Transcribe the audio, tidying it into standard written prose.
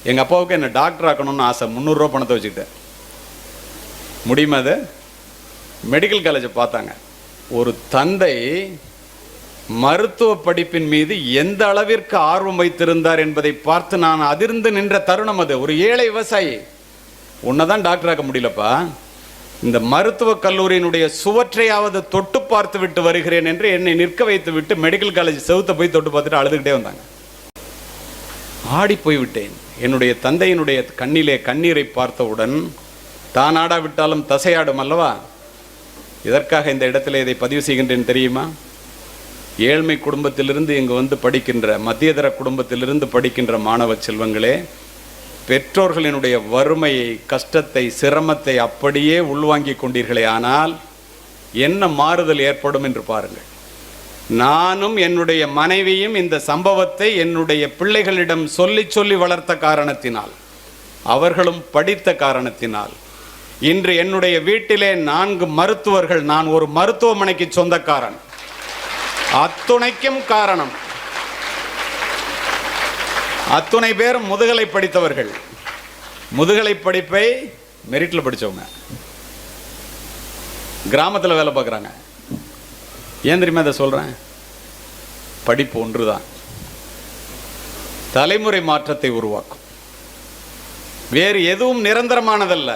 எங்கள் அப்பாவுக்கு என்ன டாக்டர் ஆக்கணும்னு ஆசை. 300 ரூபா பணத்தை வச்சுக்கிட்டேன். முடியுமா? அது மெடிக்கல் காலேஜை பார்த்தாங்க. ஒரு தந்தை மருத்துவ படிப்பின் மீது எந்த அளவிற்கு ஆர்வம் வைத்திருந்தார் என்பதை பார்த்து நான் அதிர்ந்து நின்ற தருணம் அது. ஒரு ஏழை விவசாயி, உன்னதான் டாக்டர் ஆக்க முடியலப்பா, இந்த மருத்துவக் கல்லூரியினுடைய சுவற்றையாவது தொட்டு பார்த்து விட்டு வருகிறேன் என்று என்னை நிற்க வைத்து விட்டு மெடிக்கல் காலேஜ் செவுத்த போய் தொட்டு பார்த்துட்டு அழுதுகிட்டே வந்தாங்க. ஆடி போய்விட்டேன். என்னுடைய தந்தையினுடைய கண்ணிலே கண்ணீரை பார்த்தவுடன், தான் ஆடாவிட்டாலும் தசையாடும் அல்லவா. இதற்காக இந்த இடத்துல இதை பதிவு செய்கின்றேன் தெரியுமா? ஏழ்மை குடும்பத்திலிருந்து இங்கு வந்து படிக்கின்ற, மத்தியதர குடும்பத்திலிருந்து படிக்கின்ற மாணவ செல்வங்களே, பெற்றோர்களினுடைய வறுமையை, கஷ்டத்தை, சிரமத்தை அப்படியே உள்வாங்கிக் கொண்டீர்களே, ஆனால் என்ன மாறுதல் ஏற்படும் என்று பாருங்கள். நானும் என்னுடைய மனைவியும் இந்த சம்பவத்தை என்னுடைய பிள்ளைகளிடம் சொல்லி சொல்லி வளர்த்த காரணத்தினால், அவர்களும் படித்த காரணத்தினால், இன்று என்னுடைய வீட்டிலே 4 மருத்துவர்கள். நான் ஒரு மருத்துவமனைக்கு சொந்தக்காரன். அத்துணைக்கும் காரணம், அத்துணை பேர் முதுகலை படித்தவர்கள். முதுகலை படிப்பை மெரிட்டில் படித்தவங்க, கிராமத்தில் வேலை பார்க்குறாங்க. ஏன் தெரியுமா இதை சொல்கிறேன்? படிப்பு ஒன்று தான் தலைமுறை மாற்றத்தை உருவாக்கும். வேறு எதுவும் நிரந்தரமானதல்ல.